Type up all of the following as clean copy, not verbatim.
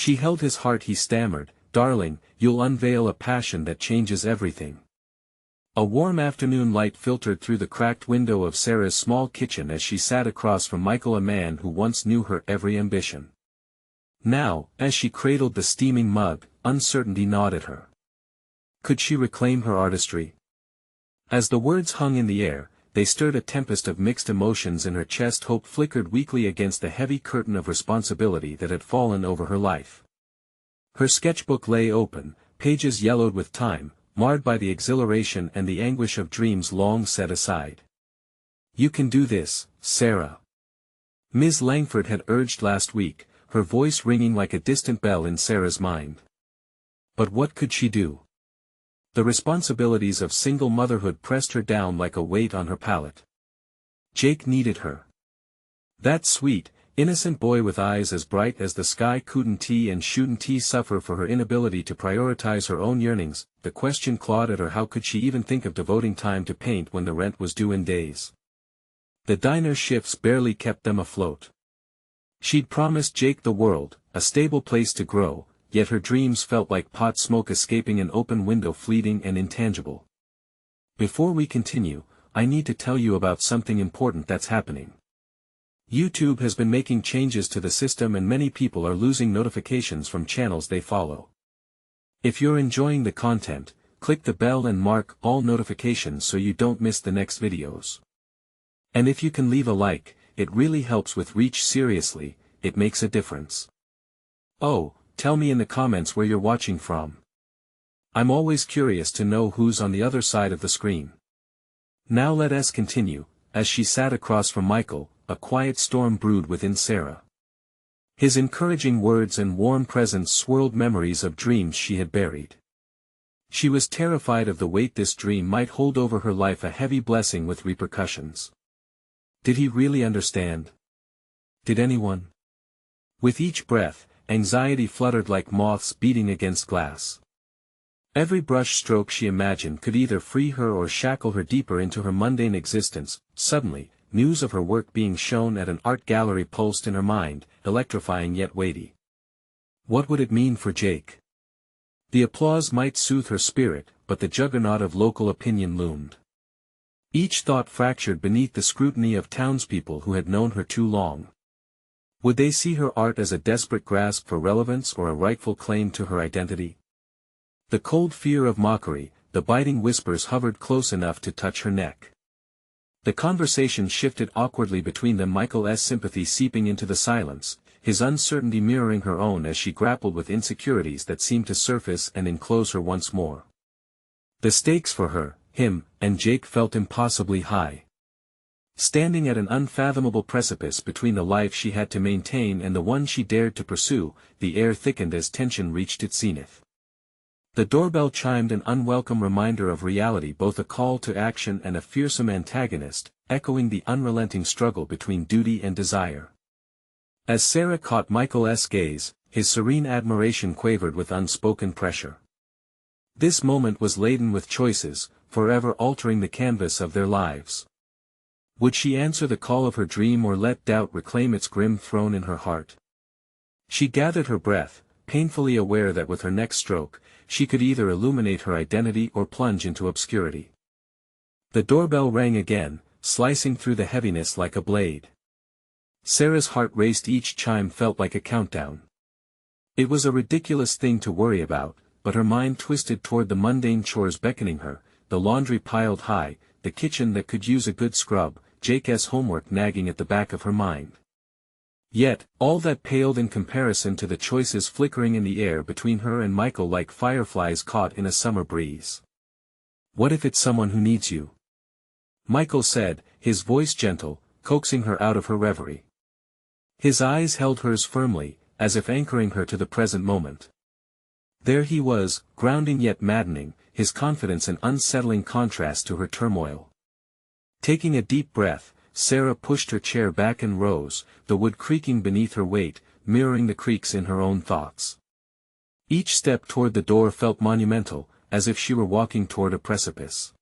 She held his heart. He stammered, "Darling, you'll unveil a passion that changes everything." A warm afternoon light filtered through the cracked window of Sarah's small kitchen as she sat across from Michael, a man who once knew her every ambition. Now, as she cradled the steaming mug, uncertainty gnawed at her. Could she reclaim her artistry? As the words hung in the air, they stirred a tempest of mixed emotions in her chest. Hope flickered weakly against the heavy curtain of responsibility that had fallen over her life. Her sketchbook lay open, pages yellowed with time, marred by the exhilaration and the anguish of dreams long set aside. "You can do this, Sarah," Ms. Langford had urged last week, her voice ringing like a distant bell in Sarah's mind. But what could she do? The responsibilities of single motherhood pressed her down like a weight on her palate. Jake needed her. That sweet, innocent boy with eyes as bright as the sky. Couldn't he and shouldn't he suffer for her inability to prioritize her own yearnings? The question clawed at her. How could she even think of devoting time to paint when the rent was due in days? The diner shifts barely kept them afloat. She'd promised Jake the world, a stable place to grow, yet her dreams felt like pot smoke escaping an open window, fleeting and intangible. Before we continue, I need to tell you about something important that's happening. YouTube has been making changes to the system and many people are losing notifications from channels they follow. If you're enjoying the content, click the bell and mark all notifications so you don't miss the next videos. And if you can leave a like, it really helps with reach. Seriously, it makes a difference. Oh, tell me in the comments where you're watching from. I'm always curious to know who's on the other side of the screen. Now let us continue. As she sat across from Michael, a quiet storm brewed within Sarah. His encouraging words and warm presence swirled memories of dreams she had buried. She was terrified of the weight this dream might hold over her life, a heavy blessing with repercussions. Did he really understand? Did anyone? With each breath, anxiety fluttered like moths beating against glass. Every brush stroke she imagined could either free her or shackle her deeper into her mundane existence. Suddenly, news of her work being shown at an art gallery pulsed in her mind, electrifying yet weighty. What would it mean for Jake? The applause might soothe her spirit, but the juggernaut of local opinion loomed. Each thought fractured beneath the scrutiny of townspeople who had known her too long. Would they see her art as a desperate grasp for relevance or a rightful claim to her identity? The cold fear of mockery, the biting whispers hovered close enough to touch her neck. The conversation shifted awkwardly between them, Michael's sympathy seeping into the silence, his uncertainty mirroring her own as she grappled with insecurities that seemed to surface and enclose her once more. The stakes for her, him, and Jake felt impossibly high. Standing at an unfathomable precipice between the life she had to maintain and the one she dared to pursue, the air thickened as tension reached its zenith. The doorbell chimed, an unwelcome reminder of reality, both a call to action and a fearsome antagonist, echoing the unrelenting struggle between duty and desire. As Sarah caught Michael's gaze, his serene admiration quavered with unspoken pressure. This moment was laden with choices, forever altering the canvas of their lives. Would she answer the call of her dream or let doubt reclaim its grim throne in her heart? She gathered her breath, painfully aware that with her next stroke, she could either illuminate her identity or plunge into obscurity. The doorbell rang again, slicing through the heaviness like a blade. Sarah's heart raced, each chime felt like a countdown. It was a ridiculous thing to worry about, but her mind twisted toward the mundane chores beckoning her, the laundry piled high, the kitchen that could use a good scrub, Jake's homework nagging at the back of her mind. Yet, all that paled in comparison to the choices flickering in the air between her and Michael like fireflies caught in a summer breeze. What if it's someone who needs you? Michael said, his voice gentle, coaxing her out of her reverie. His eyes held hers firmly, as if anchoring her to the present moment. There he was, grounding yet maddening, his confidence an unsettling contrast to her turmoil. Taking a deep breath, Sarah pushed her chair back and rose, the wood creaking beneath her weight, mirroring the creaks in her own thoughts. Each step toward the door felt monumental, as if she were walking toward a precipice.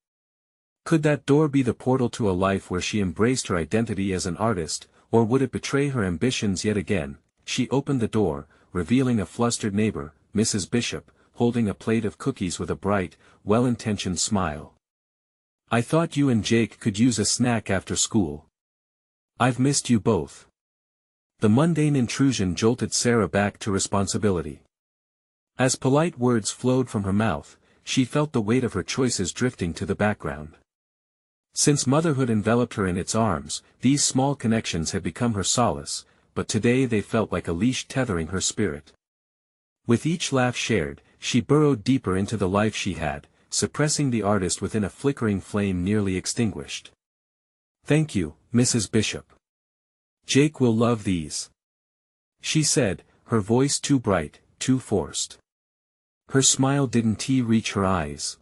Could that door be the portal to a life where she embraced her identity as an artist, or would it betray her ambitions yet again? She opened the door, revealing a flustered neighbor, Mrs. Bishop, holding a plate of cookies with a bright, well-intentioned smile. "I thought you and Jake could use a snack after school. I've missed you both." The mundane intrusion jolted Sarah back to responsibility. As polite words flowed from her mouth, she felt the weight of her choices drifting to the background. Since motherhood enveloped her in its arms, these small connections had become her solace, but today they felt like a leash tethering her spirit. With each laugh shared, she burrowed deeper into the life she had, suppressing the artist within a flickering flame nearly extinguished. "Thank you, Mrs. Bishop. Jake will love these," she said, her voice too bright, too forced. Her smile didn't reach her eyes.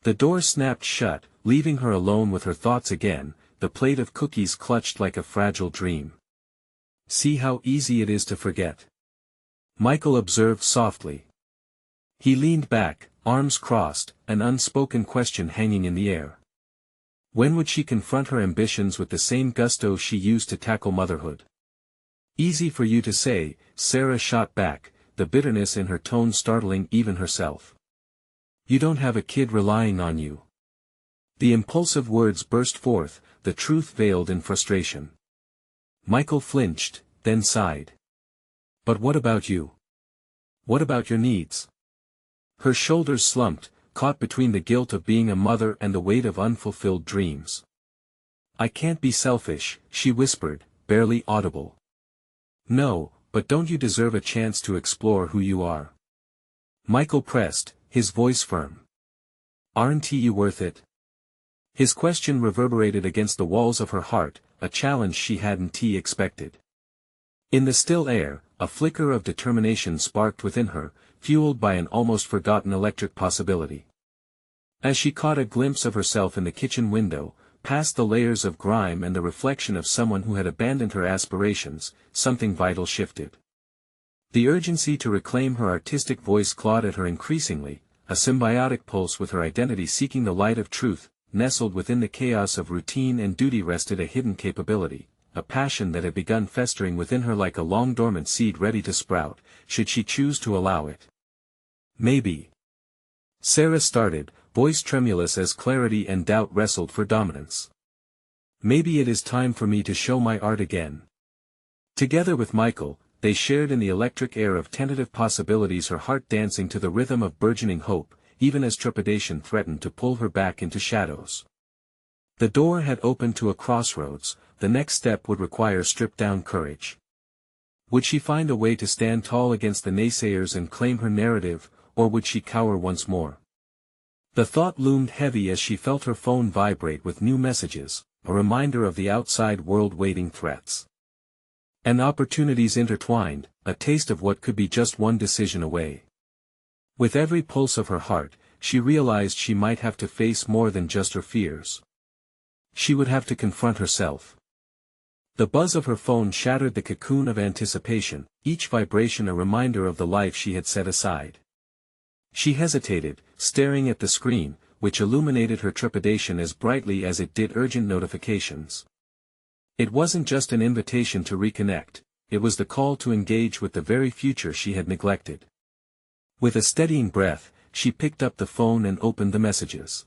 The door snapped shut, leaving her alone with her thoughts again, the plate of cookies clutched like a fragile dream. "See how easy it is to forget," Michael observed softly. He leaned back, arms crossed, an unspoken question hanging in the air. When would she confront her ambitions with the same gusto she used to tackle motherhood? "Easy for you to say," Sarah shot back, the bitterness in her tone startling even herself. "You don't have a kid relying on you." The impulsive words burst forth, the truth veiled in frustration. Michael flinched, then sighed. "But what about you? What about your needs?" Her shoulders slumped, caught between the guilt of being a mother and the weight of unfulfilled dreams. "I can't be selfish," she whispered, barely audible. "No, but don't you deserve a chance to explore who you are?" Michael pressed, his voice firm. "Aren't you worth it?" His question reverberated against the walls of her heart, a challenge she hadn't expected. In the still air, a flicker of determination sparked within her, fueled by an almost forgotten electric possibility. As she caught a glimpse of herself in the kitchen window, past the layers of grime and the reflection of someone who had abandoned her aspirations, something vital shifted. The urgency to reclaim her artistic voice clawed at her increasingly, a symbiotic pulse with her identity seeking the light of truth. Nestled within the chaos of routine and duty rested a hidden capability, a passion that had begun festering within her like a long-dormant seed ready to sprout, should she choose to allow it. "Maybe." Sarah started, voice tremulous as clarity and doubt wrestled for dominance. "Maybe it is time for me to show my art again." Together with Michael, they shared in the electric air of tentative possibilities, her heart dancing to the rhythm of burgeoning hope, even as trepidation threatened to pull her back into shadows. The door had opened to a crossroads, the next step would require stripped-down courage. Would she find a way to stand tall against the naysayers and claim her narrative, or would she cower once more? The thought loomed heavy as she felt her phone vibrate with new messages, a reminder of the outside world waiting threats. And opportunities intertwined, a taste of what could be just one decision away. With every pulse of her heart, she realized she might have to face more than just her fears. She would have to confront herself. The buzz of her phone shattered the cocoon of anticipation, each vibration a reminder of the life she had set aside. She hesitated, staring at the screen, which illuminated her trepidation as brightly as it did urgent notifications. It wasn't just an invitation to reconnect, it was the call to engage with the very future she had neglected. With a steadying breath, she picked up the phone and opened the messages.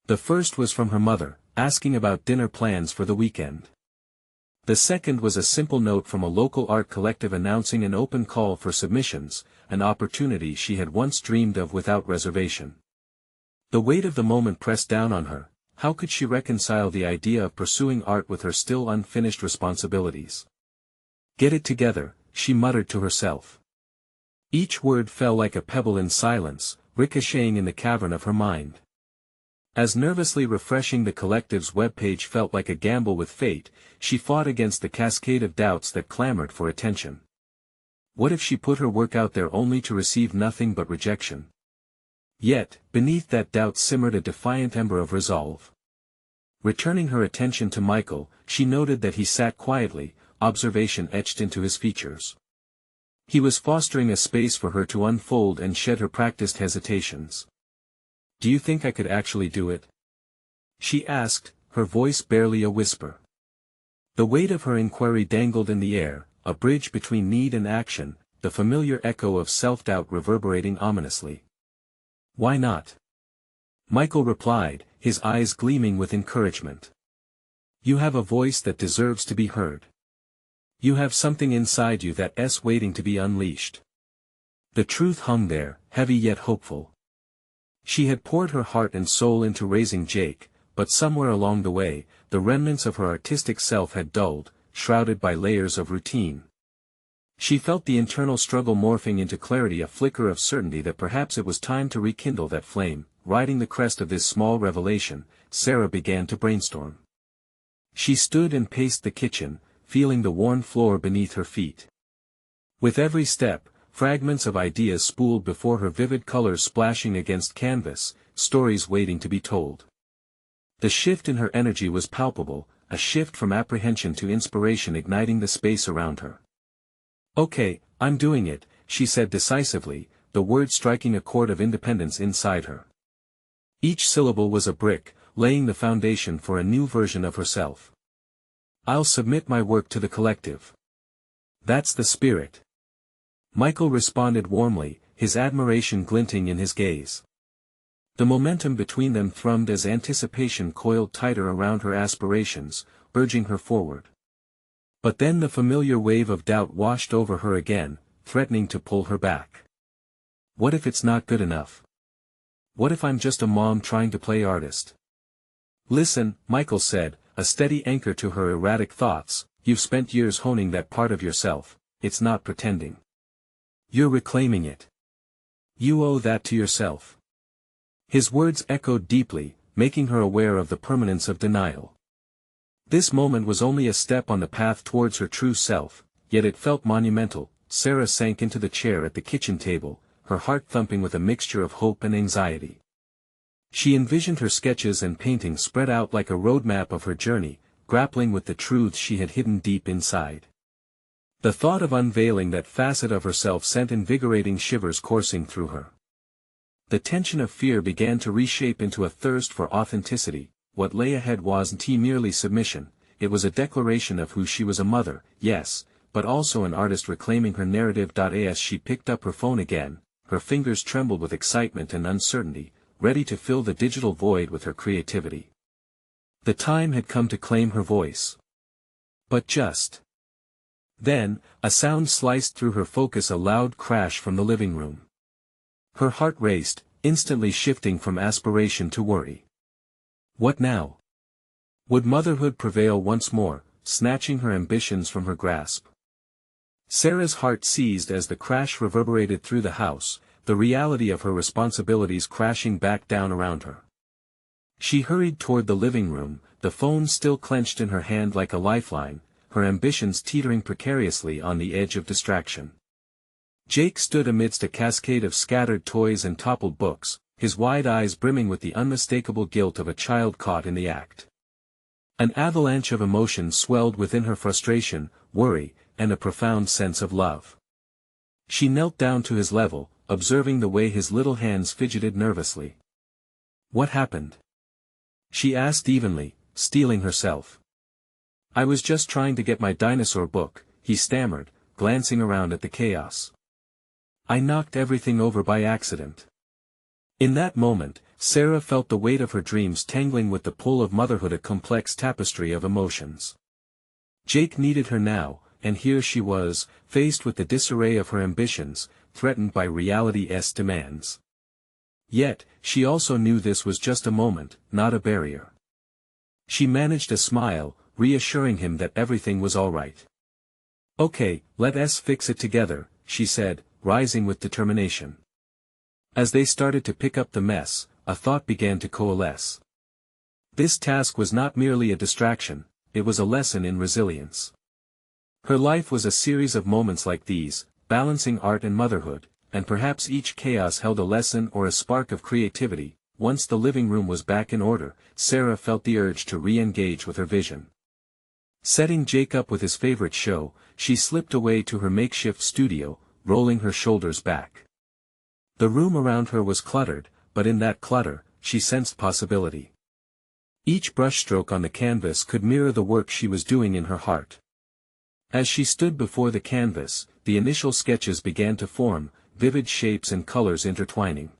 The first was from her mother, asking about dinner plans for the weekend. The second was a simple note from a local art collective announcing an open call for submissions, an opportunity she had once dreamed of without reservation. The weight of the moment pressed down on her. How could she reconcile the idea of pursuing art with her still unfinished responsibilities? "Get it together," she muttered to herself. Each word fell like a pebble in silence, ricocheting in the cavern of her mind. As nervously refreshing the collective's webpage felt like a gamble with fate, she fought against the cascade of doubts that clamored for attention. What if she put her work out there only to receive nothing but rejection? Yet, beneath that doubt simmered a defiant ember of resolve. Returning her attention to Michael, she noted that he sat quietly, observation etched into his features. He was fostering a space for her to unfold and shed her practiced hesitations. "Do you think I could actually do it?" she asked, her voice barely a whisper. The weight of her inquiry dangled in the air, a bridge between need and action, the familiar echo of self-doubt reverberating ominously. "Why not?" Michael replied, his eyes gleaming with encouragement. "You have a voice that deserves to be heard. You have something inside you that's waiting to be unleashed." The truth hung there, heavy yet hopeful. She had poured her heart and soul into raising Jake, but somewhere along the way, the remnants of her artistic self had dulled, shrouded by layers of routine. She felt the internal struggle morphing into clarity, a flicker of certainty that perhaps it was time to rekindle that flame. Riding the crest of this small revelation, Sarah began to brainstorm. She stood and paced the kitchen, feeling the worn floor beneath her feet. With every step, fragments of ideas spooled before her, vivid colors splashing against canvas, stories waiting to be told. The shift in her energy was palpable, a shift from apprehension to inspiration igniting the space around her. "Okay, I'm doing it," she said decisively, the words striking a chord of independence inside her. Each syllable was a brick, laying the foundation for a new version of herself. "I'll submit my work to the collective. That's the spirit." Michael responded warmly, his admiration glinting in his gaze. The momentum between them thrummed as anticipation coiled tighter around her aspirations, urging her forward. But then the familiar wave of doubt washed over her again, threatening to pull her back. What if it's not good enough? What if I'm just a mom trying to play artist? "Listen," Michael said, a steady anchor to her erratic thoughts, "you've spent years honing that part of yourself, it's not pretending. You're reclaiming it. You owe that to yourself." His words echoed deeply, making her aware of the permanence of denial. This moment was only a step on the path towards her true self, yet it felt monumental. Sarah sank into the chair at the kitchen table, her heart thumping with a mixture of hope and anxiety. She envisioned her sketches and paintings spread out like a roadmap of her journey, grappling with the truths she had hidden deep inside. The thought of unveiling that facet of herself sent invigorating shivers coursing through her. The tension of fear began to reshape into a thirst for authenticity. What lay ahead wasn't merely submission, it was a declaration of who she was, a mother, yes, but also an artist reclaiming her narrative. As she picked up her phone again, her fingers trembled with excitement and uncertainty, ready to fill the digital void with her creativity. The time had come to claim her voice. But just then, a sound sliced through her focus, a loud crash from the living room. Her heart raced, instantly shifting from aspiration to worry. What now? Would motherhood prevail once more, snatching her ambitions from her grasp? Sarah's heart seized as the crash reverberated through the house, the reality of her responsibilities crashing back down around her. She hurried toward the living room, the phone still clenched in her hand like a lifeline, her ambitions teetering precariously on the edge of distraction. Jake stood amidst a cascade of scattered toys and toppled books, his wide eyes brimming with the unmistakable guilt of a child caught in the act. An avalanche of emotion swelled within her: frustration, worry, and a profound sense of love. She knelt down to his level, observing the way his little hands fidgeted nervously. "What happened?" she asked evenly, steeling herself. "I was just trying to get my dinosaur book," he stammered, glancing around at the chaos. "I knocked everything over by accident." In that moment, Sarah felt the weight of her dreams tangling with the pull of motherhood, a complex tapestry of emotions. Jake needed her now, and here she was, faced with the disarray of her ambitions, threatened by reality's demands. Yet, she also knew this was just a moment, not a barrier. She managed a smile, reassuring him that everything was all right. "Okay, let's fix it together," she said, rising with determination. As they started to pick up the mess, a thought began to coalesce. This task was not merely a distraction, it was a lesson in resilience. Her life was a series of moments like these, balancing art and motherhood, and perhaps each chaos held a lesson or a spark of creativity. Once the living room was back in order, Sarah felt the urge to re-engage with her vision. Setting Jake up with his favorite show, she slipped away to her makeshift studio, rolling her shoulders back. The room around her was cluttered, but in that clutter, she sensed possibility. Each brushstroke on the canvas could mirror the work she was doing in her heart. As she stood before the canvas, the initial sketches began to form, vivid shapes and colors intertwining.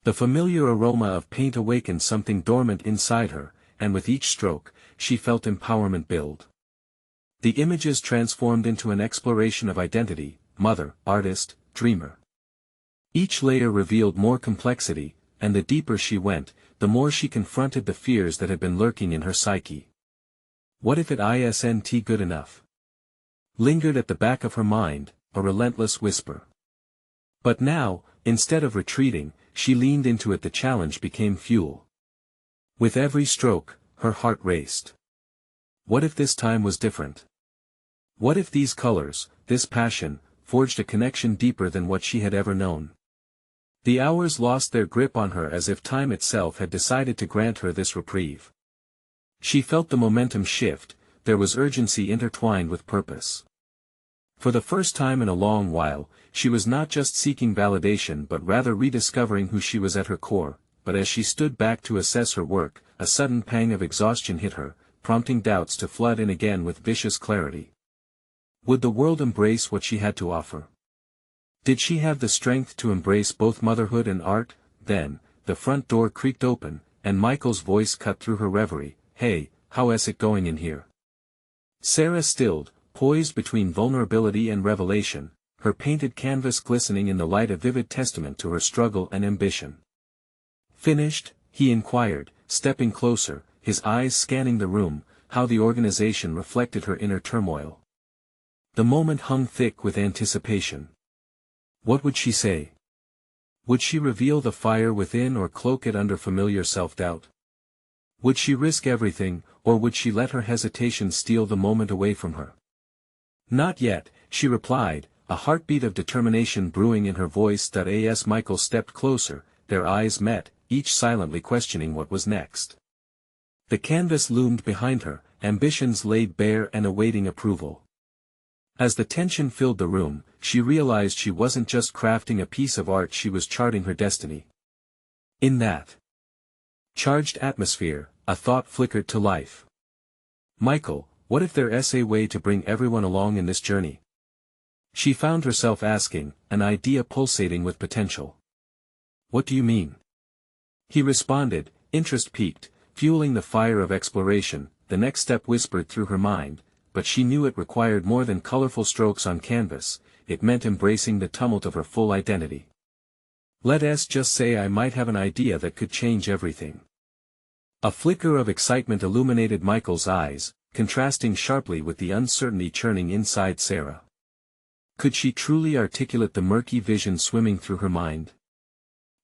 The familiar aroma of paint awakened something dormant inside her, and with each stroke, she felt empowerment build. The images transformed into an exploration of identity, mother, artist, dreamer. Each layer revealed more complexity, and the deeper she went, the more she confronted the fears that had been lurking in her psyche. What if it isn't good enough? Lingered at the back of her mind, a relentless whisper. But now, instead of retreating, she leaned into it. The challenge became fuel. With every stroke, her heart raced. What if this time was different? What if these colors, this passion, forged a connection deeper than what she had ever known? The hours lost their grip on her as if time itself had decided to grant her this reprieve. She felt the momentum shift, there was urgency intertwined with purpose. For the first time in a long while, she was not just seeking validation but rather rediscovering who she was at her core. But as she stood back to assess her work, a sudden pang of exhaustion hit her, prompting doubts to flood in again with vicious clarity. Would the world embrace what she had to offer? Did she have the strength to embrace both motherhood and art? Then, the front door creaked open, and Michael's voice cut through her reverie. "Hey, how's it going in here?" Sarah stilled, poised between vulnerability and revelation, her painted canvas glistening in the light, a vivid testament to her struggle and ambition. "Finished?" he inquired, stepping closer, his eyes scanning the room, how the organization reflected her inner turmoil. The moment hung thick with anticipation. What would she say? Would she reveal the fire within or cloak it under familiar self-doubt? Would she risk everything, or would she let her hesitation steal the moment away from her? "Not yet," she replied, a heartbeat of determination brewing in her voice. As Michael stepped closer, their eyes met, each silently questioning what was next. The canvas loomed behind her, ambitions laid bare and awaiting approval. As the tension filled the room, she realized she wasn't just crafting a piece of art, she was charting her destiny. In that charged atmosphere, a thought flickered to life. "Michael, what if there's a way to bring everyone along in this journey?" She found herself asking, an idea pulsating with potential. "What do you mean?" He responded, interest peaked, fueling the fire of exploration. The next step whispered through her mind, but she knew it required more than colorful strokes on canvas, it meant embracing the tumult of her full identity. "Let's just say I might have an idea that could change everything." A flicker of excitement illuminated Michael's eyes, contrasting sharply with the uncertainty churning inside Sarah. Could she truly articulate the murky vision swimming through her mind?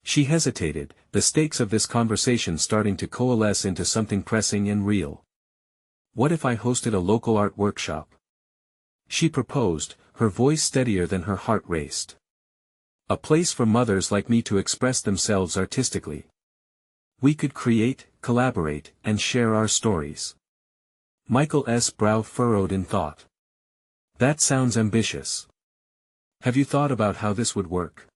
She hesitated, the stakes of this conversation starting to coalesce into something pressing and real. "What if I hosted a local art workshop?" she proposed, her voice steadier than her heart raced. "A place for mothers like me to express themselves artistically. We could create, collaborate, and share our stories." Michael's brow furrowed in thought. "That sounds ambitious. Have you thought about how this would work?"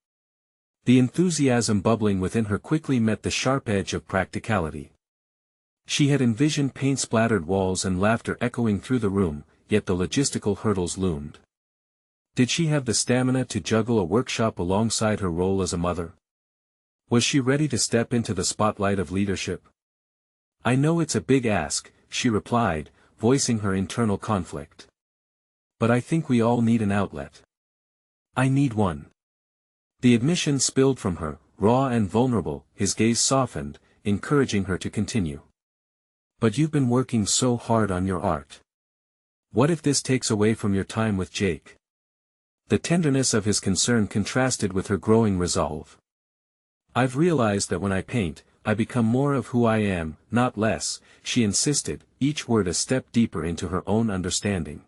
The enthusiasm bubbling within her quickly met the sharp edge of practicality. She had envisioned paint-splattered walls and laughter echoing through the room, yet the logistical hurdles loomed. Did she have the stamina to juggle a workshop alongside her role as a mother? Was she ready to step into the spotlight of leadership? "I know it's a big ask," she replied, voicing her internal conflict. "But I think we all need an outlet." "I need one." The admission spilled from her, raw and vulnerable, his gaze softened, encouraging her to continue. "But you've been working so hard on your art. What if this takes away from your time with Jake?" The tenderness of his concern contrasted with her growing resolve. "I've realized that when I paint, I become more of who I am, not less," she insisted, each word a step deeper into her own understanding.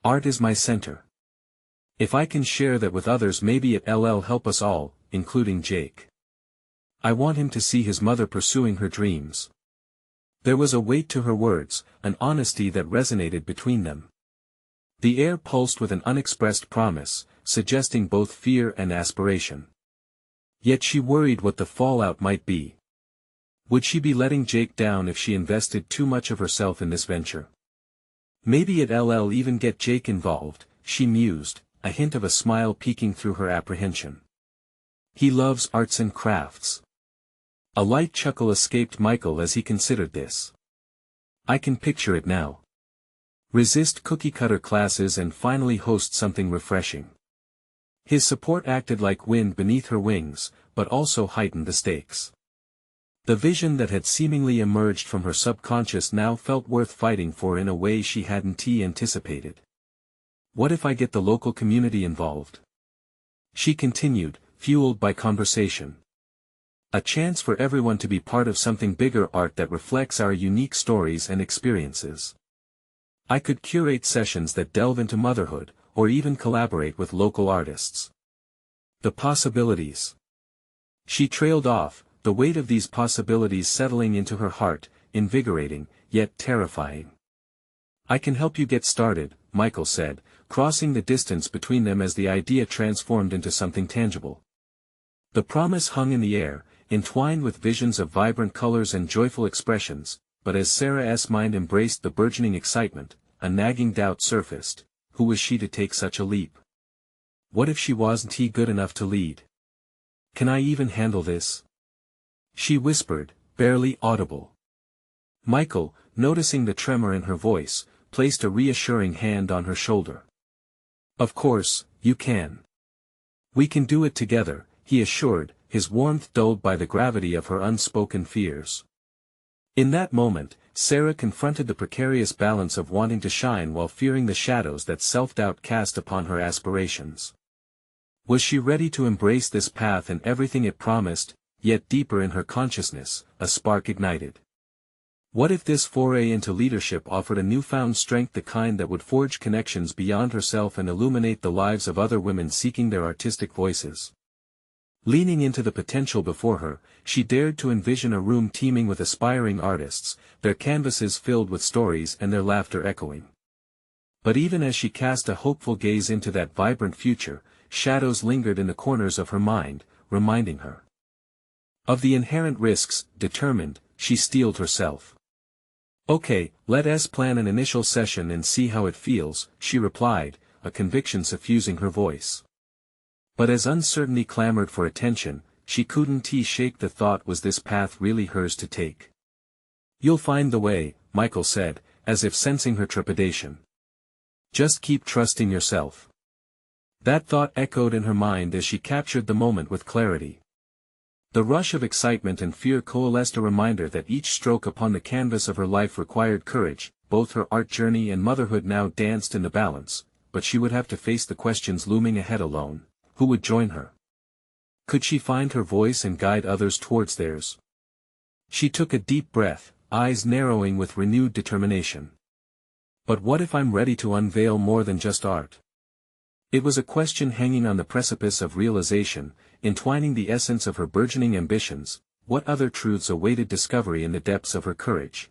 "Art is my center. If I can share that with others, maybe it'll help us all, including Jake. I want him to see his mother pursuing her dreams." There was a weight to her words, an honesty that resonated between them. The air pulsed with an unexpressed promise, suggesting both fear and aspiration. Yet she worried what the fallout might be. Would she be letting Jake down if she invested too much of herself in this venture? Maybe it'll even get Jake involved, she mused, a hint of a smile peeking through her apprehension. He loves arts and crafts. A light chuckle escaped Michael as he considered this. I can picture it now. Resist cookie-cutter classes and finally host something refreshing. His support acted like wind beneath her wings, but also heightened the stakes. The vision that had seemingly emerged from her subconscious now felt worth fighting for in a way she hadn't anticipated. What if I get the local community involved? She continued, fueled by conversation. A chance for everyone to be part of something bigger, art that reflects our unique stories and experiences. I could curate sessions that delve into motherhood, or even collaborate with local artists. The possibilities. She trailed off, the weight of these possibilities settling into her heart, invigorating, yet terrifying. I can help you get started, Michael said, crossing the distance between them as the idea transformed into something tangible. The promise hung in the air, entwined with visions of vibrant colors and joyful expressions, but as Sarah's mind embraced the burgeoning excitement, a nagging doubt surfaced. Who was she to take such a leap? What if she wasn't good enough to lead? Can I even handle this? She whispered, barely audible. Michael, noticing the tremor in her voice, placed a reassuring hand on her shoulder. Of course, you can. We can do it together, he assured, his warmth dulled by the gravity of her unspoken fears. In that moment, Sarah confronted the precarious balance of wanting to shine while fearing the shadows that self-doubt cast upon her aspirations. Was she ready to embrace this path and everything it promised? Yet deeper in her consciousness, a spark ignited. What if this foray into leadership offered a newfound strength, the kind that would forge connections beyond herself and illuminate the lives of other women seeking their artistic voices? Leaning into the potential before her, she dared to envision a room teeming with aspiring artists, their canvases filled with stories and their laughter echoing. But even as she cast a hopeful gaze into that vibrant future, shadows lingered in the corners of her mind, reminding her of the inherent risks. Determined, she steeled herself. Okay, let us plan an initial session and see how it feels, she replied, a conviction suffusing her voice. But as uncertainty clamored for attention, she couldn't shake the thought, was this path really hers to take? You'll find the way, Michael said, as if sensing her trepidation. Just keep trusting yourself. That thought echoed in her mind as she captured the moment with clarity. The rush of excitement and fear coalesced, a reminder that each stroke upon the canvas of her life required courage. Both her art journey and motherhood now danced in the balance, but she would have to face the questions looming ahead alone. Who would join her? Could she find her voice and guide others towards theirs? She took a deep breath, eyes narrowing with renewed determination. But what if I'm ready to unveil more than just art? It was a question hanging on the precipice of realization, entwining the essence of her burgeoning ambitions. What other truths awaited discovery in the depths of her courage?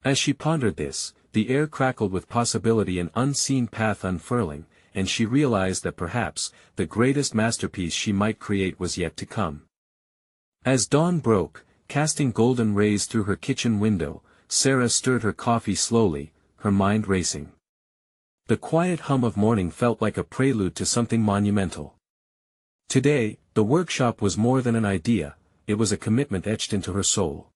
As she pondered this, the air crackled with possibility, an unseen path unfurling, and she realized that perhaps, the greatest masterpiece she might create was yet to come. As dawn broke, casting golden rays through her kitchen window, Sarah stirred her coffee slowly, her mind racing. The quiet hum of morning felt like a prelude to something monumental. Today, the workshop was more than an idea, it was a commitment etched into her soul.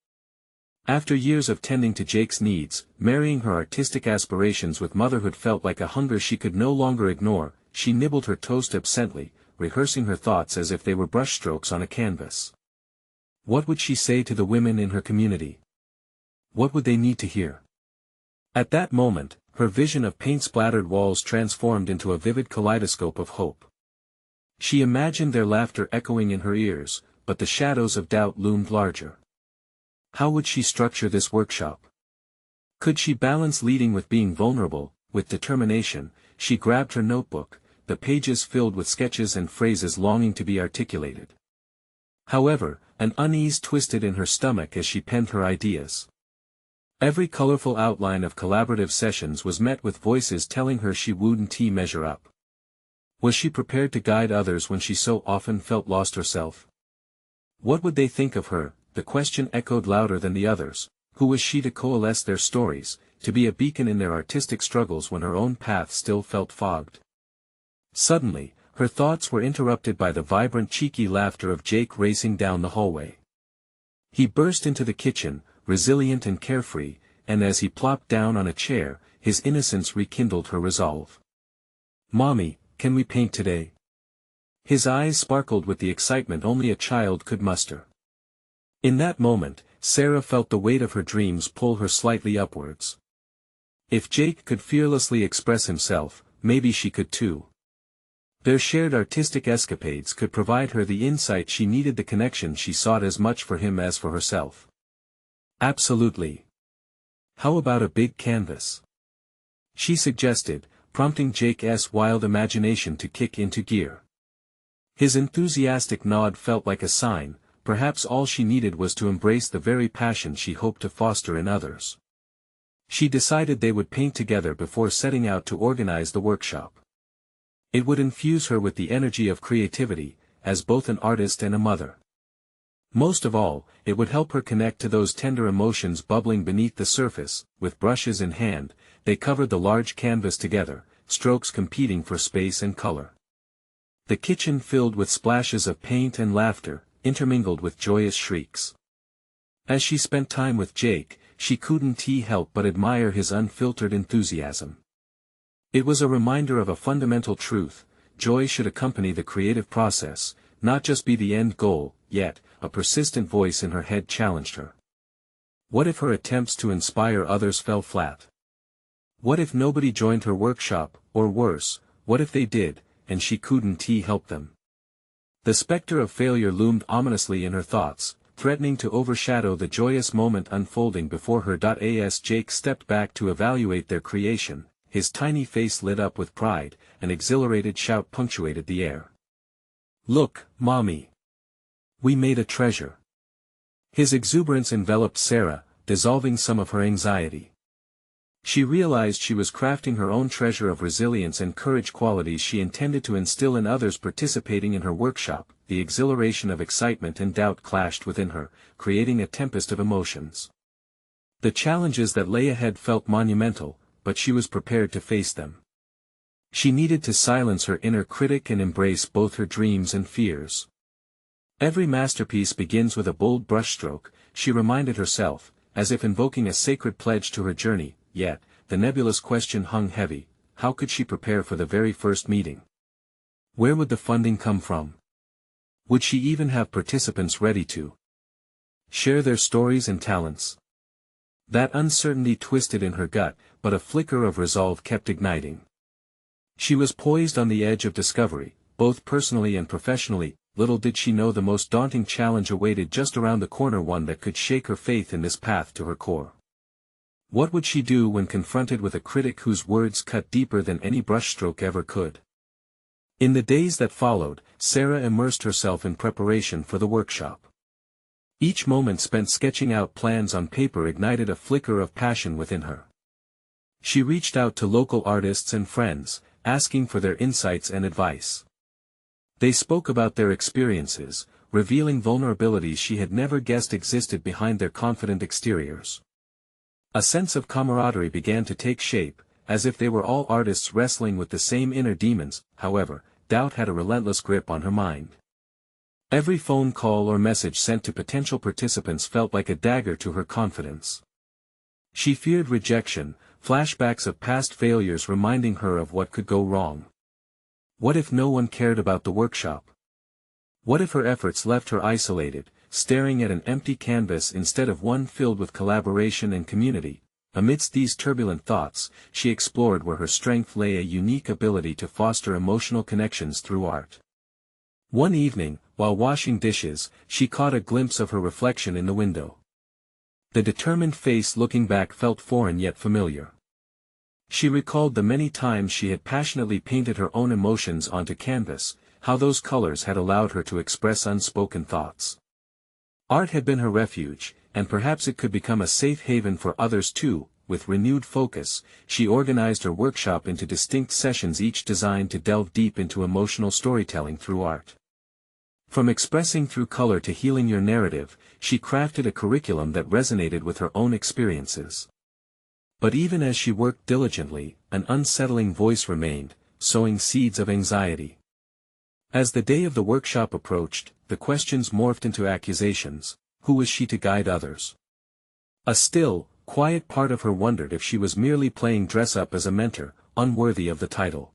After years of tending to Jake's needs, marrying her artistic aspirations with motherhood felt like a hunger she could no longer ignore. She nibbled her toast absently, rehearsing her thoughts as if they were brushstrokes on a canvas. What would she say to the women in her community? What would they need to hear? At that moment, her vision of paint-splattered walls transformed into a vivid kaleidoscope of hope. She imagined their laughter echoing in her ears, but the shadows of doubt loomed larger. How would she structure this workshop? Could she balance leading with being vulnerable? With determination, she grabbed her notebook, the pages filled with sketches and phrases longing to be articulated. However, an unease twisted in her stomach as she penned her ideas. Every colorful outline of collaborative sessions was met with voices telling her she wouldn't measure up. Was she prepared to guide others when she so often felt lost herself? What would they think of her? The question echoed louder than the others. Who was she to coalesce their stories, to be a beacon in their artistic struggles when her own path still felt fogged. Suddenly, her thoughts were interrupted by the vibrant cheeky laughter of Jake racing down the hallway. He burst into the kitchen, resilient and carefree, and as he plopped down on a chair, his innocence rekindled her resolve. "Mommy, can we paint today?" His eyes sparkled with the excitement only a child could muster. In that moment, Sarah felt the weight of her dreams pull her slightly upwards. If Jake could fearlessly express himself, maybe she could too. Their shared artistic escapades could provide her the insight she needed, the connection she sought as much for him as for herself. Absolutely. How about a big canvas? She suggested, prompting Jake's wild imagination to kick into gear. His enthusiastic nod felt like a sign, perhaps all she needed was to embrace the very passion she hoped to foster in others. She decided they would paint together before setting out to organize the workshop. It would infuse her with the energy of creativity, as both an artist and a mother. Most of all, it would help her connect to those tender emotions bubbling beneath the surface. With brushes in hand, they covered the large canvas together, strokes competing for space and color. The kitchen filled with splashes of paint and laughter, intermingled with joyous shrieks. As she spent time with Jake, she couldn't help but admire his unfiltered enthusiasm. It was a reminder of a fundamental truth: joy should accompany the creative process, not just be the end goal. Yet, a persistent voice in her head challenged her. What if her attempts to inspire others fell flat? What if nobody joined her workshop, or worse, what if they did, and she couldn't help them? The specter of failure loomed ominously in her thoughts, threatening to overshadow the joyous moment unfolding before her. As Jake stepped back to evaluate their creation, his tiny face lit up with pride, an exhilarated shout punctuated the air. "Look, Mommy! We made a treasure." His exuberance enveloped Sarah, dissolving some of her anxiety. She realized she was crafting her own treasure of resilience and courage, qualities she intended to instill in others participating in her workshop. The exhilaration of excitement and doubt clashed within her, creating a tempest of emotions. The challenges that lay ahead felt monumental, but she was prepared to face them. She needed to silence her inner critic and embrace both her dreams and fears. Every masterpiece begins with a bold brushstroke, she reminded herself, as if invoking a sacred pledge to her journey. Yet, the nebulous question hung heavy: how could she prepare for the very first meeting? Where would the funding come from? Would she even have participants ready to share their stories and talents? That uncertainty twisted in her gut, but a flicker of resolve kept igniting. She was poised on the edge of discovery, both personally and professionally. Little did she know the most daunting challenge awaited just around the corner, one that could shake her faith in this path to her core. What would she do when confronted with a critic whose words cut deeper than any brushstroke ever could? In the days that followed, Sarah immersed herself in preparation for the workshop. Each moment spent sketching out plans on paper ignited a flicker of passion within her. She reached out to local artists and friends, asking for their insights and advice. They spoke about their experiences, revealing vulnerabilities she had never guessed existed behind their confident exteriors. A sense of camaraderie began to take shape, as if they were all artists wrestling with the same inner demons. However, doubt had a relentless grip on her mind. Every phone call or message sent to potential participants felt like a dagger to her confidence. She feared rejection, flashbacks of past failures reminding her of what could go wrong. What if no one cared about the workshop? What if her efforts left her isolated, staring at an empty canvas instead of one filled with collaboration and community? Amidst these turbulent thoughts, she explored where her strength lay: a unique ability to foster emotional connections through art. One evening, while washing dishes, she caught a glimpse of her reflection in the window. The determined face looking back felt foreign yet familiar. She recalled the many times she had passionately painted her own emotions onto canvas, how those colors had allowed her to express unspoken thoughts. Art had been her refuge, and perhaps it could become a safe haven for others too. With renewed focus, she organized her workshop into distinct sessions, each designed to delve deep into emotional storytelling through art. From expressing through color to healing your narrative, she crafted a curriculum that resonated with her own experiences. But even as she worked diligently, an unsettling voice remained, sowing seeds of anxiety. As the day of the workshop approached, the questions morphed into accusations. Who was she to guide others? A still, quiet part of her wondered if she was merely playing dress-up as a mentor, unworthy of the title.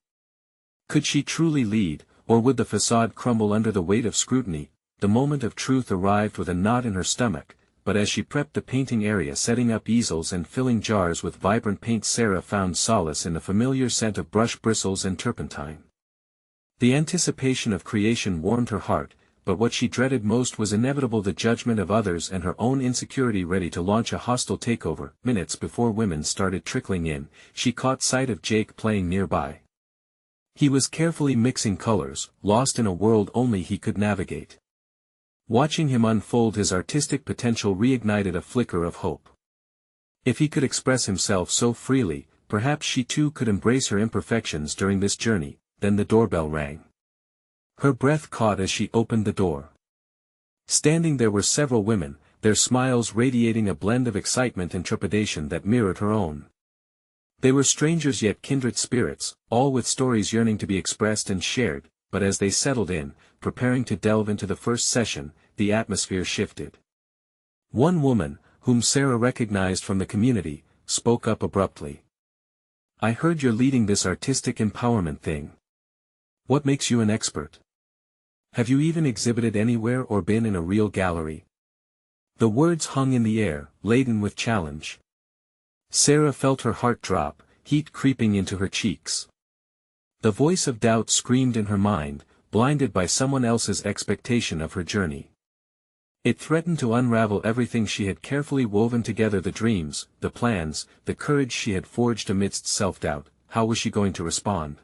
Could she truly lead, or would the facade crumble under the weight of scrutiny? The moment of truth arrived with a knot in her stomach, but as she prepped the painting area, setting up easels and filling jars with vibrant paint, Sarah found solace in the familiar scent of brush bristles and turpentine. The anticipation of creation warmed her heart, but what she dreaded most was inevitable: the judgment of others and her own insecurity. Ready to launch a hostile takeover, minutes before women started trickling in, she caught sight of Jake playing nearby. He was carefully mixing colors, lost in a world only he could navigate. Watching him unfold his artistic potential reignited a flicker of hope. If he could express himself so freely, perhaps she too could embrace her imperfections during this journey. Then the doorbell rang. Her breath caught as she opened the door. Standing there were several women, their smiles radiating a blend of excitement and trepidation that mirrored her own. They were strangers yet kindred spirits, all with stories yearning to be expressed and shared, but as they settled in, preparing to delve into the first session, the atmosphere shifted. One woman, whom Sarah recognized from the community, spoke up abruptly. "I heard you're leading this artistic empowerment thing. What makes you an expert? Have you even exhibited anywhere or been in a real gallery?" The words hung in the air, laden with challenge. Sarah felt her heart drop, heat creeping into her cheeks. The voice of doubt screamed in her mind, blinded by someone else's expectation of her journey. It threatened to unravel everything she had carefully woven together: the dreams, the plans, the courage she had forged amidst self-doubt. How was she going to respond?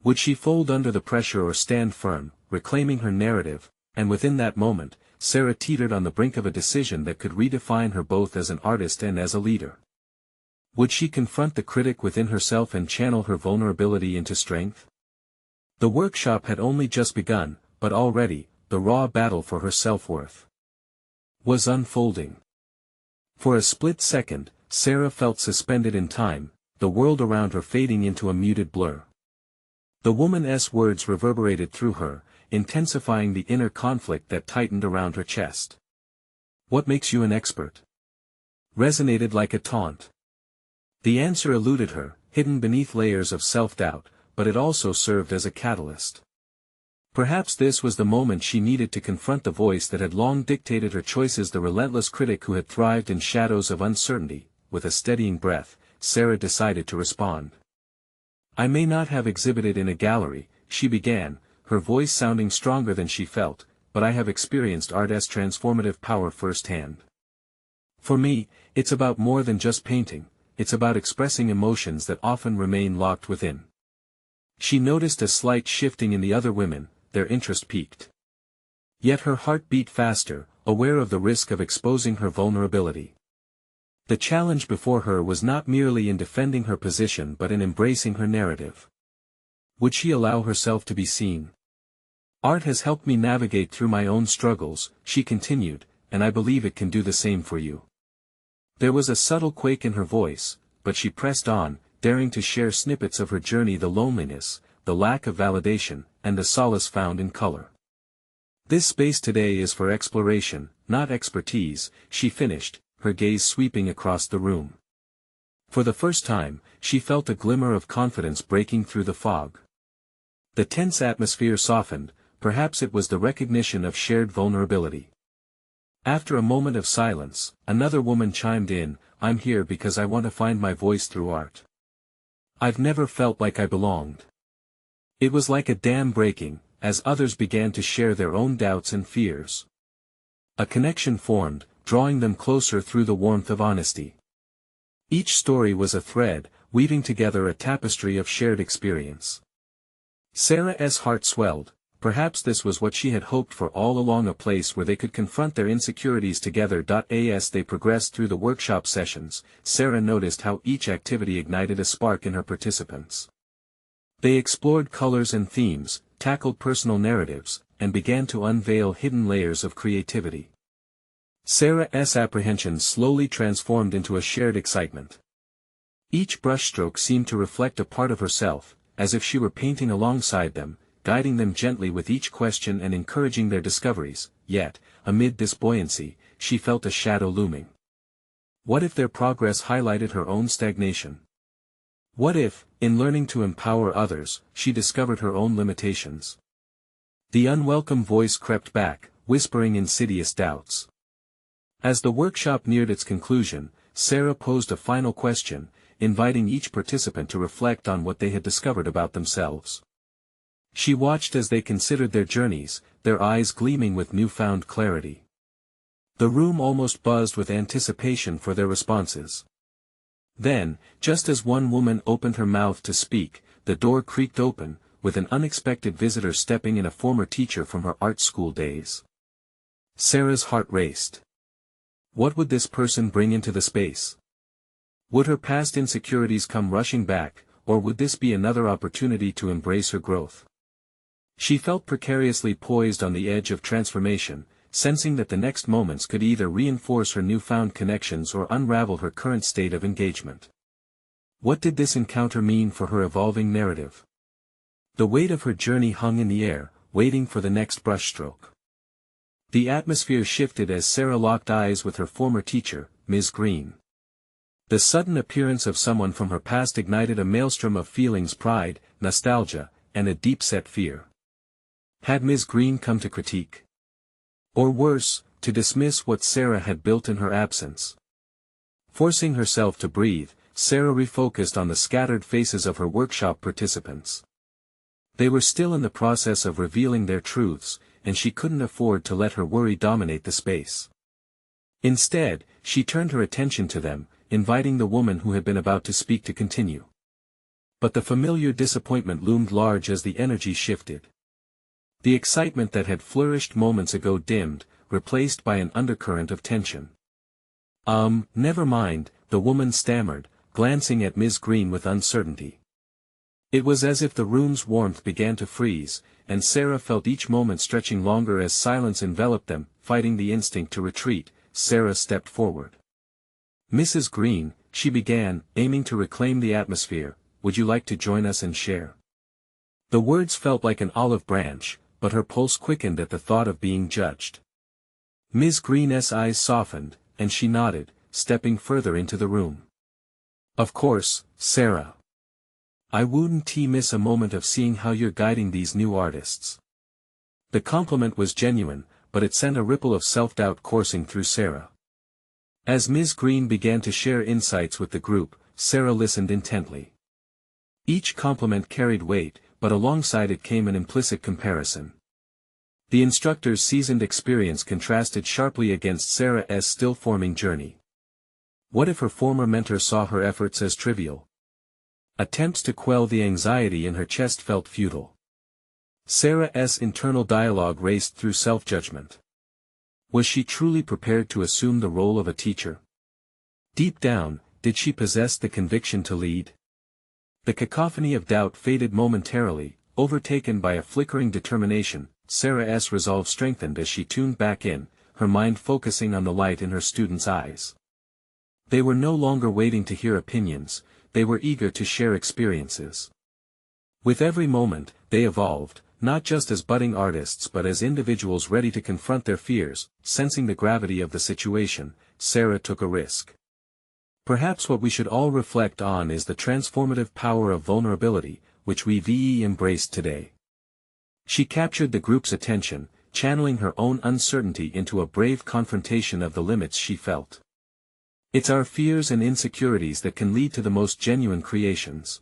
Would she fold under the pressure or stand firm, reclaiming her narrative? And within that moment, Sarah teetered on the brink of a decision that could redefine her both as an artist and as a leader. Would she confront the critic within herself and channel her vulnerability into strength? The workshop had only just begun, but already, the raw battle for her self-worth was unfolding. For a split second, Sarah felt suspended in time, the world around her fading into a muted blur. The woman's words reverberated through her, intensifying the inner conflict that tightened around her chest. "What makes you an expert?" resonated like a taunt. The answer eluded her, hidden beneath layers of self-doubt, but it also served as a catalyst. Perhaps this was the moment she needed to confront the voice that had long dictated her choices, the relentless critic who had thrived in shadows of uncertainty. With a steadying breath, Sarah decided to respond. "I may not have exhibited in a gallery," she began, her voice sounding stronger than she felt, "but I have experienced art's transformative power firsthand. For me, it's about more than just painting, it's about expressing emotions that often remain locked within." She noticed a slight shifting in the other women, their interest peaked. Yet her heart beat faster, aware of the risk of exposing her vulnerability. The challenge before her was not merely in defending her position but in embracing her narrative. Would she allow herself to be seen? "Art has helped me navigate through my own struggles," she continued, "and I believe it can do the same for you." There was a subtle quake in her voice, but she pressed on, daring to share snippets of her journey: the loneliness, the lack of validation, and the solace found in color. "This space today is for exploration, not expertise," she finished, her gaze sweeping across the room. For the first time, she felt a glimmer of confidence breaking through the fog. The tense atmosphere softened, perhaps it was the recognition of shared vulnerability. After a moment of silence, another woman chimed in, "I'm here because I want to find my voice through art. I've never felt like I belonged." It was like a dam breaking, as others began to share their own doubts and fears. A connection formed, drawing them closer through the warmth of honesty. Each story was a thread, weaving together a tapestry of shared experience. Sarah's heart swelled. Perhaps this was what she had hoped for all along, a place where they could confront their insecurities together. As they progressed through the workshop sessions, Sarah noticed how each activity ignited a spark in her participants. They explored colors and themes, tackled personal narratives, and began to unveil hidden layers of creativity. Sarah's apprehensions slowly transformed into a shared excitement. Each brushstroke seemed to reflect a part of herself, as if she were painting alongside them, guiding them gently with each question and encouraging their discoveries, yet, amid this buoyancy, she felt a shadow looming. What if their progress highlighted her own stagnation? What if, in learning to empower others, she discovered her own limitations? The unwelcome voice crept back, whispering insidious doubts. As the workshop neared its conclusion, Sarah posed a final question, inviting each participant to reflect on what they had discovered about themselves. She watched as they considered their journeys, their eyes gleaming with newfound clarity. The room almost buzzed with anticipation for their responses. Then, just as one woman opened her mouth to speak, the door creaked open, with an unexpected visitor stepping in, a former teacher from her art school days. Sarah's heart raced. What would this person bring into the space? Would her past insecurities come rushing back, or would this be another opportunity to embrace her growth? She felt precariously poised on the edge of transformation, sensing that the next moments could either reinforce her newfound connections or unravel her current state of engagement. What did this encounter mean for her evolving narrative? The weight of her journey hung in the air, waiting for the next brushstroke. The atmosphere shifted as Sarah locked eyes with her former teacher, Ms. Green. The sudden appearance of someone from her past ignited a maelstrom of feelings: pride, nostalgia, and a deep-set fear. Had Ms. Green come to critique? Or worse, to dismiss what Sarah had built in her absence? Forcing herself to breathe, Sarah refocused on the scattered faces of her workshop participants. They were still in the process of revealing their truths, and she couldn't afford to let her worry dominate the space. Instead, she turned her attention to them, inviting the woman who had been about to speak to continue. But the familiar disappointment loomed large as the energy shifted. The excitement that had flourished moments ago dimmed, replaced by an undercurrent of tension. Never mind," the woman stammered, glancing at Ms. Green with uncertainty. It was as if the room's warmth began to freeze, and Sarah felt each moment stretching longer as silence enveloped them. Fighting the instinct to retreat, Sarah stepped forward. "Mrs. Green," she began, aiming to reclaim the atmosphere, "would you like to join us and share?" The words felt like an olive branch, but her pulse quickened at the thought of being judged. Ms. Green's eyes softened, and she nodded, stepping further into the room. "Of course, Sarah. I wouldn't miss a moment of seeing how you're guiding these new artists." The compliment was genuine, but it sent a ripple of self-doubt coursing through Sarah. As Ms. Green began to share insights with the group, Sarah listened intently. Each compliment carried weight, but alongside it came an implicit comparison. The instructor's seasoned experience contrasted sharply against Sarah's still-forming journey. What if her former mentor saw her efforts as trivial? Attempts to quell the anxiety in her chest felt futile. Sarah's internal dialogue raced through self-judgment. Was she truly prepared to assume the role of a teacher? Deep down, did she possess the conviction to lead? The cacophony of doubt faded momentarily, overtaken by a flickering determination. Sarah's resolve strengthened as she tuned back in, her mind focusing on the light in her students' eyes. They were no longer waiting to hear opinions, they were eager to share experiences. With every moment, they evolved, not just as budding artists but as individuals ready to confront their fears. Sensing the gravity of the situation, Sarah took a risk. Perhaps what we should all reflect on is the transformative power of vulnerability, which we've embraced today. She captured the group's attention, channeling her own uncertainty into a brave confrontation of the limits she felt. It's our fears and insecurities that can lead to the most genuine creations.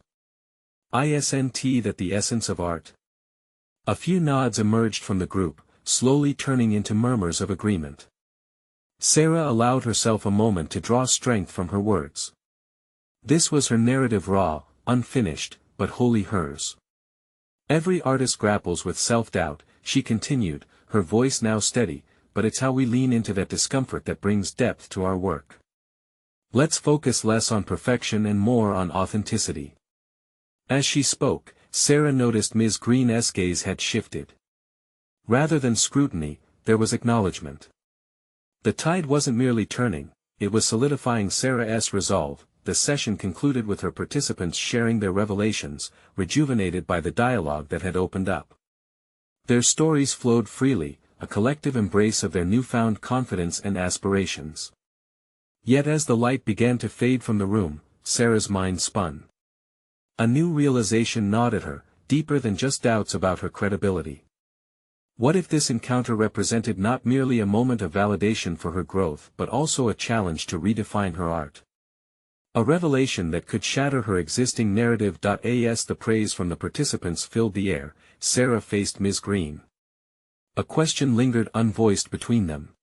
Isn't that the essence of art? A few nods emerged from the group, slowly turning into murmurs of agreement. Sarah allowed herself a moment to draw strength from her words. This was her narrative, raw, unfinished, but wholly hers. Every artist grapples with self-doubt, she continued, her voice now steady, but it's how we lean into that discomfort that brings depth to our work. Let's focus less on perfection and more on authenticity. As she spoke, Sarah noticed Ms. Green's gaze had shifted. Rather than scrutiny, there was acknowledgement. The tide wasn't merely turning, it was solidifying Sarah's resolve. the session concluded with her participants sharing their revelations, rejuvenated by the dialogue that had opened up. Their stories flowed freely, a collective embrace of their newfound confidence and aspirations. Yet as the light began to fade from the room, Sarah's mind spun. A new realization gnawed at her, deeper than just doubts about her credibility. What if this encounter represented not merely a moment of validation for her growth but also a challenge to redefine her art? A revelation that could shatter her existing narrative. As the praise from the participants filled the air, Sarah faced Ms. Green. A question lingered unvoiced between them.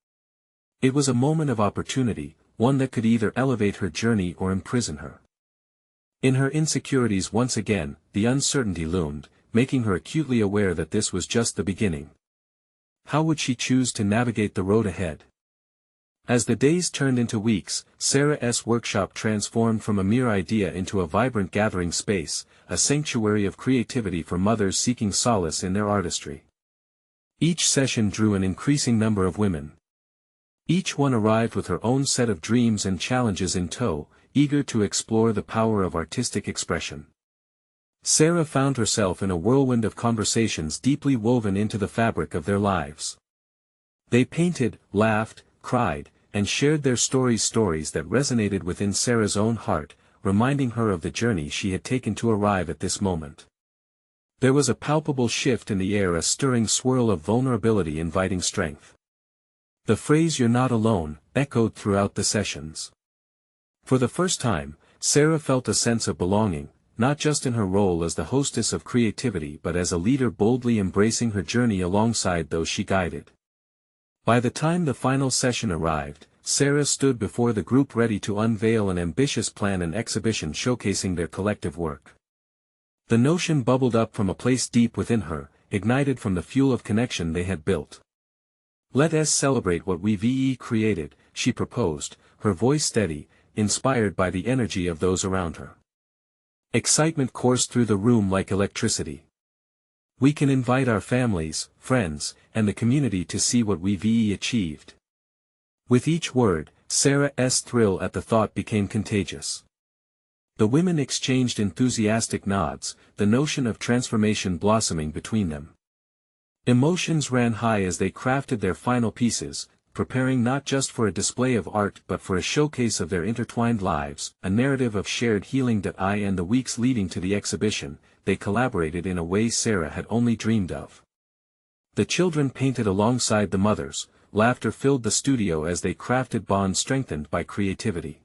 It was a moment of opportunity, one that could either elevate her journey or imprison her. In her insecurities once again, the uncertainty loomed, making her acutely aware that this was just the beginning. How would she choose to navigate the road ahead? As the days turned into weeks, Sarah's workshop transformed from a mere idea into a vibrant gathering space, a sanctuary of creativity for mothers seeking solace in their artistry. Each session drew an increasing number of women. Each one arrived with her own set of dreams and challenges in tow, eager to explore the power of artistic expression. Sarah found herself in a whirlwind of conversations deeply woven into the fabric of their lives. They painted, laughed, cried, and shared their stories that resonated within Sarah's own heart, reminding her of the journey she had taken to arrive at this moment. There was a palpable shift in the air, a stirring swirl of vulnerability inviting strength. The phrase "you're not alone" echoed throughout the sessions. For the first time, Sarah felt a sense of belonging, not just in her role as the hostess of creativity but as a leader boldly embracing her journey alongside those she guided. By the time the final session arrived, Sarah stood before the group ready to unveil an ambitious plan, an exhibition showcasing their collective work. The notion bubbled up from a place deep within her, ignited from the fuel of connection they had built. "Let us celebrate what we've created," she proposed, her voice steady, inspired by the energy of those around her. Excitement coursed through the room like electricity. "We can invite our families, friends, and the community to see what we've achieved." With each word, Sarah's thrill at the thought became contagious. The women exchanged enthusiastic nods, the notion of transformation blossoming between them. Emotions ran high as they crafted their final pieces, preparing not just for a display of art but for a showcase of their intertwined lives, a narrative of shared healing. In the weeks leading to the exhibition, they collaborated in a way Sarah had only dreamed of. The children painted alongside the mothers, laughter filled the studio as they crafted bonds strengthened by creativity.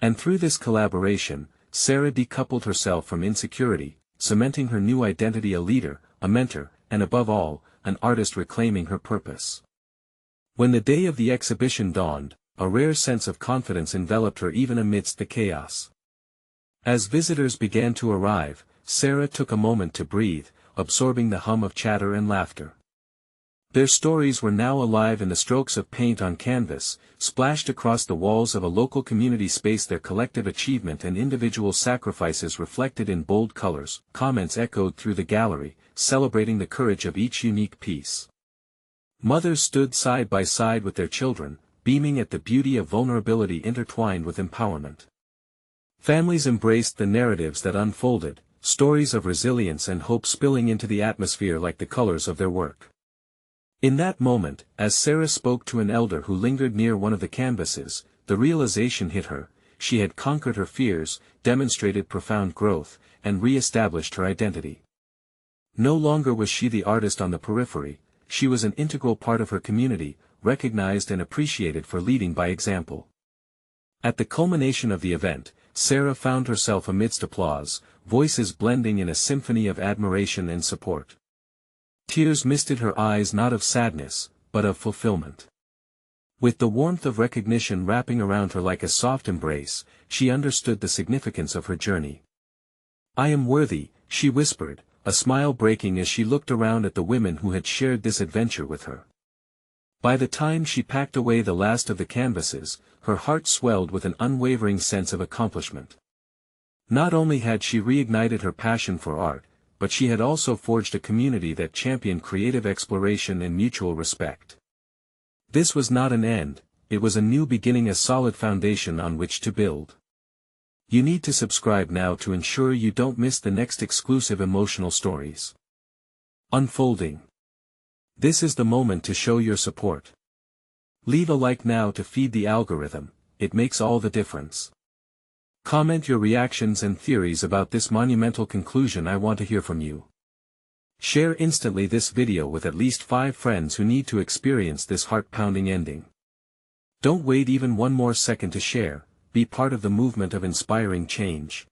And through this collaboration, Sarah decoupled herself from insecurity, cementing her new identity: a leader, a mentor, and above all, an artist reclaiming her purpose. When the day of the exhibition dawned, a rare sense of confidence enveloped her even amidst the chaos. As visitors began to arrive, Sarah took a moment to breathe, absorbing the hum of chatter and laughter. Their stories were now alive in the strokes of paint on canvas, splashed across the walls of a local community space, their collective achievement and individual sacrifices reflected in bold colors. Comments echoed through the gallery, celebrating the courage of each unique piece. Mothers stood side by side with their children, beaming at the beauty of vulnerability intertwined with empowerment. Families embraced the narratives that unfolded, stories of resilience and hope spilling into the atmosphere like the colors of their work. In that moment, as Sarah spoke to an elder who lingered near one of the canvases, the realization hit her: she had conquered her fears, demonstrated profound growth, and re-established her identity. No longer was she the artist on the periphery, she was an integral part of her community, recognized and appreciated for leading by example. At the culmination of the event, Sarah found herself amidst applause, voices blending in a symphony of admiration and support. Tears misted her eyes, not of sadness, but of fulfillment. With the warmth of recognition wrapping around her like a soft embrace, she understood the significance of her journey. "I am worthy," she whispered, a smile breaking as she looked around at the women who had shared this adventure with her. By the time she packed away the last of the canvases, her heart swelled with an unwavering sense of accomplishment. Not only had she reignited her passion for art, but she had also forged a community that championed creative exploration and mutual respect. This was not an end, it was a new beginning, a solid foundation on which to build. You need to subscribe now to ensure you don't miss the next exclusive emotional stories. Unfolding. This is the moment to show your support. Leave a like now to feed the algorithm, it makes all the difference. Comment your reactions and theories about this monumental conclusion. I want to hear from you. Share instantly this video with at least 5 friends who need to experience this heart-pounding ending. Don't wait even one more second to share, be part of the movement of inspiring change.